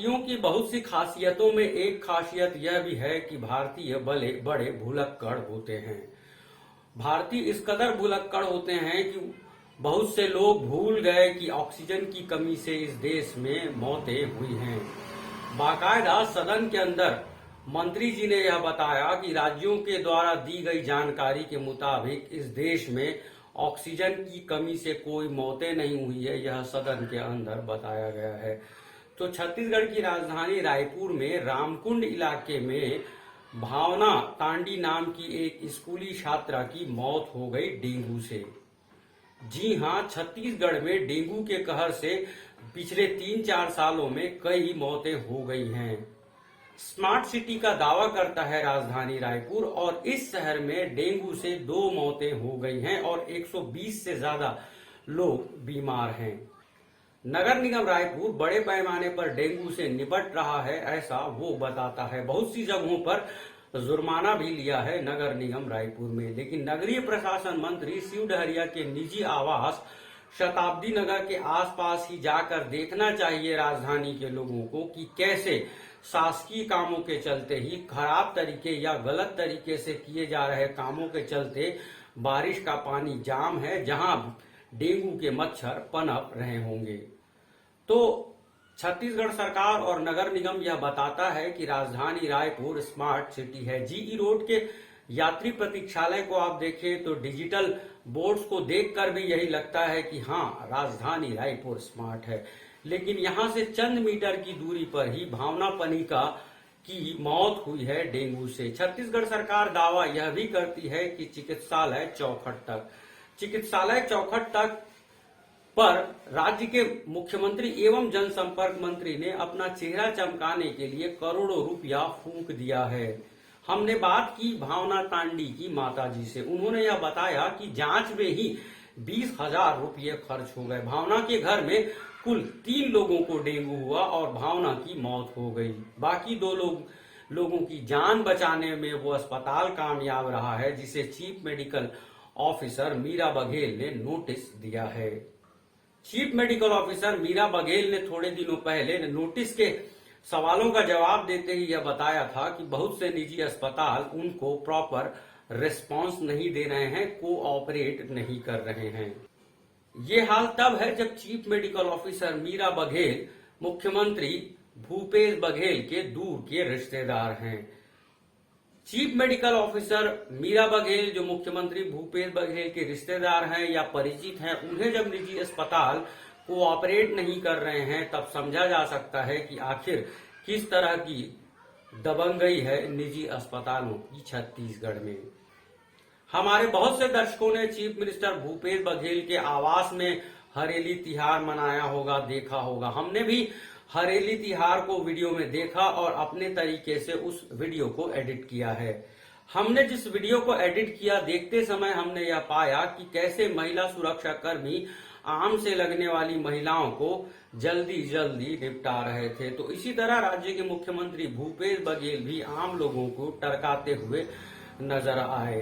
भारतीयों की बहुत सी खासियतों में एक खासियत यह भी है कि भारतीय बड़े भुलक्कड़ होते हैं। भारतीय इस कदर भुलक्कड़ होते हैं कि बहुत से लोग भूल गए कि ऑक्सीजन की कमी से इस देश में मौतें हुई हैं। बाकायदा सदन के अंदर मंत्री जी ने यह बताया कि राज्यों के द्वारा दी गई जानकारी के मुताबिक इस देश में ऑक्सीजन की कमी से कोई मौतें नहीं हुई है। यह सदन के अंदर बताया गया है। तो छत्तीसगढ़ की राजधानी रायपुर में रामकुंड इलाके में भावना तांडी नाम की एक स्कूली छात्रा की मौत हो गई डेंगू से। जी हां, छत्तीसगढ़ में डेंगू के कहर से पिछले 3-4 सालों में कई मौतें हो गई हैं। स्मार्ट सिटी का दावा करता है राजधानी रायपुर और इस शहर में डेंगू से 2 मौतें हो गई हैं और 120 से ज्यादा लोग बीमार हैं। नगर निगम रायपुर बड़े पैमाने पर डेंगू से निपट रहा है, ऐसा वो बताता है। बहुत सी जगहों पर जुर्माना भी लिया है नगर निगम रायपुर में, लेकिन नगरीय प्रशासन मंत्री शिव डहरिया के निजी आवास शताब्दी नगर के आसपास ही जाकर देखना चाहिए राजधानी के लोगों को कि कैसे शासकीय कामों के चलते ही खराब तरीके या गलत तरीके से किए जा रहे कामों के चलते बारिश का पानी जाम है, जहां डेंगू के मच्छर पनप रहे होंगे। तो छत्तीसगढ़ सरकार और नगर निगम यह बताता है कि राजधानी रायपुर स्मार्ट सिटी है। जीई रोड के यात्री प्रतीक्षालय को आप देखें तो डिजिटल बोर्ड्स को देखकर भी यही लगता है कि हाँ, राजधानी रायपुर स्मार्ट है। लेकिन यहां से चंद मीटर की दूरी पर ही भावना पनिका की मौत हुई है डेंगू से। छत्तीसगढ़ सरकार दावा यह भी करती है कि चिकित्सालय चौखट तक पर राज्य के मुख्यमंत्री एवं जनसंपर्क मंत्री ने अपना चेहरा चमकाने के लिए करोड़ों रुपया फूंक दिया है। हमने बात की भावना तांडी की माताजी से। उन्होंने यह बताया कि जांच में ही 20,000 रुपये खर्च हो गए। भावना के घर में कुल 3 लोगों को डेंगू हुआ और भावना की मौत हो गई। बाकी 2 लोगों की जान बचाने में वो अस्पताल कामयाब रहा है, जिसे chief medical officer Meera Baghel ने नोटिस दिया है। Chief medical officer Meera Baghel ने थोड़े दिनों पहले नोटिस के सवालों का जवाब देते ही यह बताया था कि बहुत से निजी अस्पताल उनको प्रॉपर रिस्पांस नहीं दे रहे हैं, कोऑपरेट नहीं कर रहे हैं। ये हाल तब है जब chief medical officer Meera Baghel मुख्यमंत्री भूपेश बघेल के दूर के रिश्तेदार हैं। Chief medical officer Meera Baghel जो मुख्यमंत्री भूपेश बघेल के रिश्तेदार हैं या परिचित हैं, उन्हें जब निजी अस्पताल कोऑपरेट नहीं कर रहे हैं, तब समझा जा सकता है कि आखिर किस तरह की दबंगई है निजी अस्पतालों की छत्तीसगढ़ में। हमारे बहुत से दर्शकों ने चीफ मिनिस्टर भूपेश बघेल के आवास में हरेली तिहार मनाया होगा, देखा होगा। हमने भी हरेली तिहार को वीडियो में देखा और अपने तरीके से उस वीडियो को एडिट किया है। हमने जिस वीडियो को एडिट किया, देखते समय हमने यह पाया कि कैसे महिला सुरक्षा कर्मी आम से लगने वाली महिलाओं को जल्दी निपटा रहे थे। तो इसी तरह राज्य के मुख्यमंत्री भूपेश बघेल भी आम लोगों को टरकाते हुए नजर आए।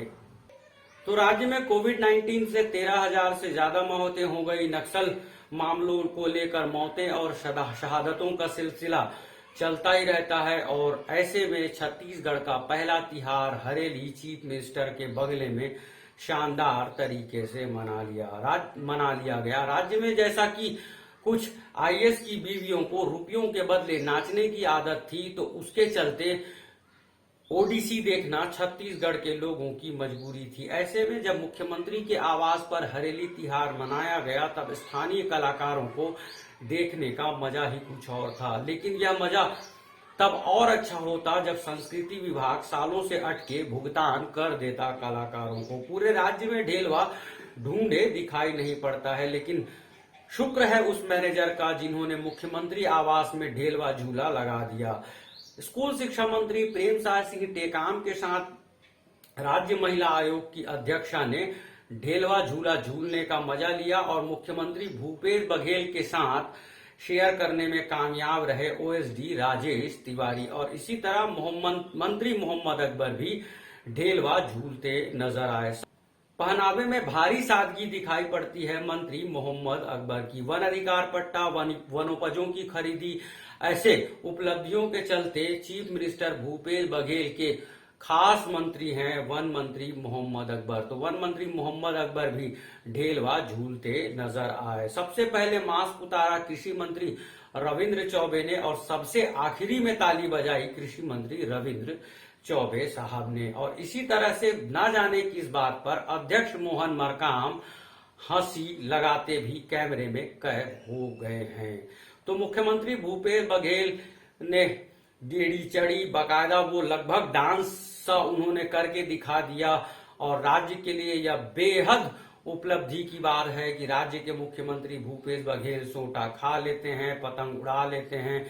तो राज्य में कोविड-19 से 13,000 से ज्यादा मौतें हो गई। नक्सल मामलों को लेकर मौतें और शहादतों का सिलसिला चलता ही रहता है और ऐसे में छत्तीसगढ़ का पहला तिहार हरेली चीफ मिनिस्टर के बगले में शानदार तरीके से मना लिया गया। राज्य में जैसा कि कुछ आईएएस की बीवियों को रुपयों के बदले नाचने की आदत थी, तो उसके चलते ओडीसी देखना छत्तीसगढ़ के लोगों की मजबूरी थी। ऐसे में जब मुख्यमंत्री के आवास पर हरेली तिहार मनाया गया, तब स्थानीय कलाकारों को देखने का मजा ही कुछ और था। लेकिन यह मजा तब और अच्छा होता जब संस्कृति विभाग सालों से अटके भुगतान कर देता कलाकारों को। पूरे राज्य में ढेलवा ढूंढे दिखाई नहीं पड़ता है, लेकिन शुक्र है उस मैनेजर का जिन्होंने मुख्यमंत्री आवास में ढेलवा झूला लगा दिया। स्कूल शिक्षा मंत्री प्रेमसाय सिंह टेकाम के साथ राज्य महिला आयोग की अध्यक्षा ने ढेलवा झूला झूलने का मजा लिया और मुख्यमंत्री भूपेश बघेल के साथ शेयर करने में कामयाब रहे ओएसडी राजेश तिवारी। और इसी तरह मंत्री मोहम्मद अकबर भी ढेलवा झूलते नजर आए। पहनावे में भारी सादगी दिखाई पड़ती है मंत्री मोहम्मद अकबर की। वन अधिकार पट्टा, वनोपजों की खरीदी, ऐसे उपलब्धियों के चलते चीफ मिनिस्टर भूपेश बघेल के खास मंत्री हैं वन मंत्री मोहम्मद अकबर। तो वन मंत्री मोहम्मद अकबर भी ढेलवा झूलते नजर आए। सबसे पहले मास्क उतारा कृषि मंत्री रविंद्र चौबे ने और सबसे आखिरी में ताली बजाई कृषि मंत्री रविंद्र चौबे साहब ने। और इसी तरह से ना जाने किस बात पर अध्यक्ष मोहन मरकाम हंसी लगाते भी कैमरे में कैद हो गए हैं। तो मुख्यमंत्री भूपेश बघेल ने गेड़ी चढ़ी, बाकायदा वो लगभग डांस सा उन्होंने करके दिखा दिया। और राज्य के लिए यह बेहद उपलब्धि की बात है कि राज्य के मुख्यमंत्री भूपेश बघेल सोटा खा लेते हैं, पतंग उड़ा लेते हैं,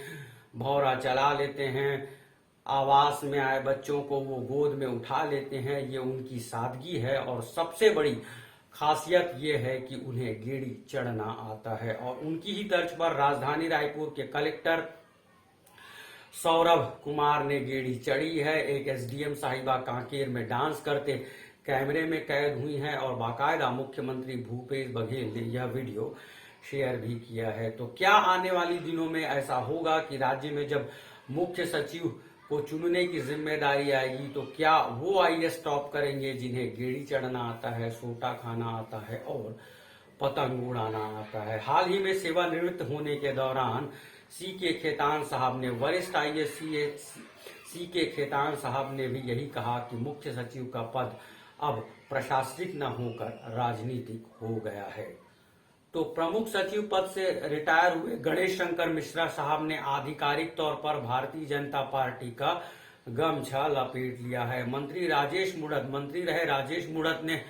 भौरा चला लेते हैं, आवास में आए बच्चों को वो गोद में उठा लेते हैं। ये उनकी सादगी है और सबसे बड़ी खासियत ये है कि उन्हें गेड़ी चढ़ना आता है। और उनकी ही तर्ज पर राजधानी रायपुर के कलेक्टर सौरभ कुमार ने गेड़ी चढ़ी है। एक एसडीएम साहिबा कांकेर में डांस करते कैमरे में कैद हुई हैं और बाकायदा मुख्यमंत्री भूपेश बघेल ने यह वीडियो शेयर भी किया है। तो क्या आने वाले दिनों में ऐसा होगा कि राज्य में जब मुख्य सचिव को चुनने की जिम्मेदारी आएगी तो क्या वो आईएएस टॉप करेंगे जिन्हें गेड़ी चढ़ना आता है, सोटा खाना आता है और पतंग उड़ाना आता है। हाल ही में सेवानिवृत्त होने के दौरान सीके खेतान साहब ने, वरिष्ठ आईएएस सीके खेतान साहब ने भी यही कहा कि मुख्य सचिव का पद अब प्रशासनिक न होकर राजनीतिक हो गया है। तो प्रमुख सचिव पद से रिटायर हुए गणेश शंकर मिश्रा साहब ने आधिकारिक तौर पर भारतीय जनता पार्टी का गमछा लपेट लिया है। मंत्री रहे राजेश मूणत ने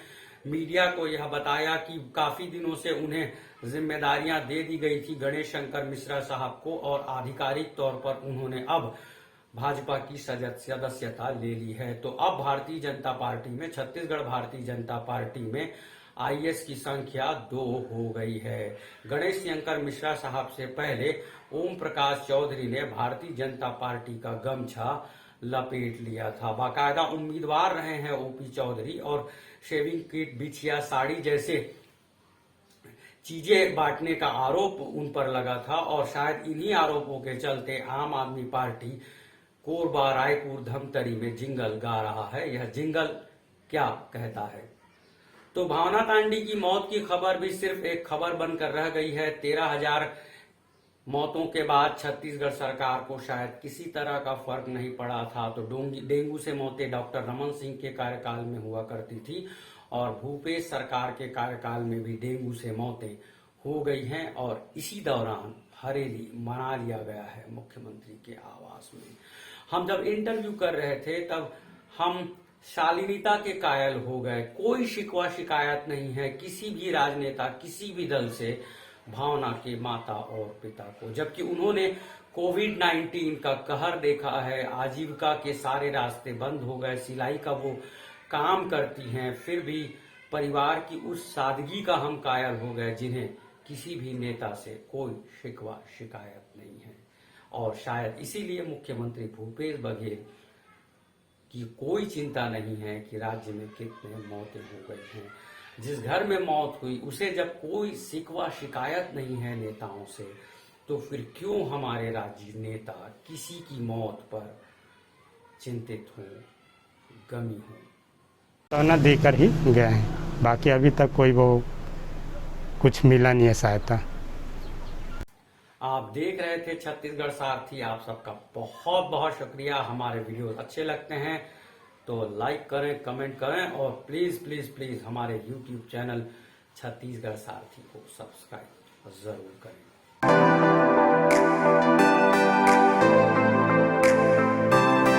मीडिया को यह बताया कि काफी दिनों से उन्हें जिम्मेदारियां दे दी गई थी गणेश शंकर मिश्रा साहब को और आधिकारिक तौर पर उन्होंने अब भाजपा की सदस्यता ले ली है। तो अब भारतीय जनता पार्टी में, छत्तीसगढ़ भारतीय जनता पार्टी में आईएएस की संख्या 2 हो गई है। गणेश शंकर मिश्रा साहब से पहले ओम प्रकाश चौधरी ने भारतीय जनता पार्टी का गमछा लपेट लिया था। बाकायदा उम्मीदवार रहे हैं ओपी चौधरी और शेविंग किट, बिछिया, साड़ी जैसे चीजें बांटने का आरोप उन पर लगा था और शायद इन्हीं आरोपों के चलते आम आदमी पार्टी कोरबा, रायपुर, धमतरी में जिंगल गा रहा है। यह जिंगल क्या कहता है? तो भावना तांडी की मौत की खबर भी सिर्फ एक खबर बनकर रह गई है। 13,000 मौतों के बाद छत्तीसगढ़ सरकार को शायद किसी तरह का फर्क नहीं पड़ा था। तो डेंगू से मौतें डॉक्टर रमन सिंह के कार्यकाल में हुआ करती थी और भूपेश सरकार के कार्यकाल में भी डेंगू से मौतें हो गई हैं। और इसी दौरान हरेली मना लिया गया है मुख्यमंत्री के आवास में। हम जब इंटरव्यू कर रहे थे तब हम शालीनता के कायल हो गए। कोई शिकवा शिकायत नहीं है किसी भी राजनेता, किसी भी दल से भावना के माता और पिता को, जबकि उन्होंने कोविड-19 का कहर देखा है। आजीविका के सारे रास्ते बंद हो गए, सिलाई का वो काम करती हैं, फिर भी परिवार की उस सादगी का हम कायल हो गए जिन्हें किसी भी नेता से कोई शिकवा शिकायत नहीं है। और शायद इसीलिए मुख्यमंत्री भूपेश बघेल की कोई चिंता नहीं है कि राज्य में कितने मौतें हो गई हैं। जिस घर में मौत हुई उसे जब कोई शिकवा शिकायत नहीं है नेताओं से, तो फिर क्यों हमारे राज्य नेता किसी की मौत पर चिंतित हो, गमी हो? तो न देकर ही गए हैं, बाकी अभी तक कोई वो कुछ मिला नहीं है सहायता। आप देख रहे थे छत्तीसगढ़ सारथी। आप सबका बहुत बहुत शुक्रिया। हमारे वीडियो अच्छे लगते हैं तो लाइक करें, कमेंट करें और प्लीज प्लीज प्लीज हमारे यूट्यूब चैनल छत्तीसगढ़ सारथी को सब्सक्राइब जरूर करें।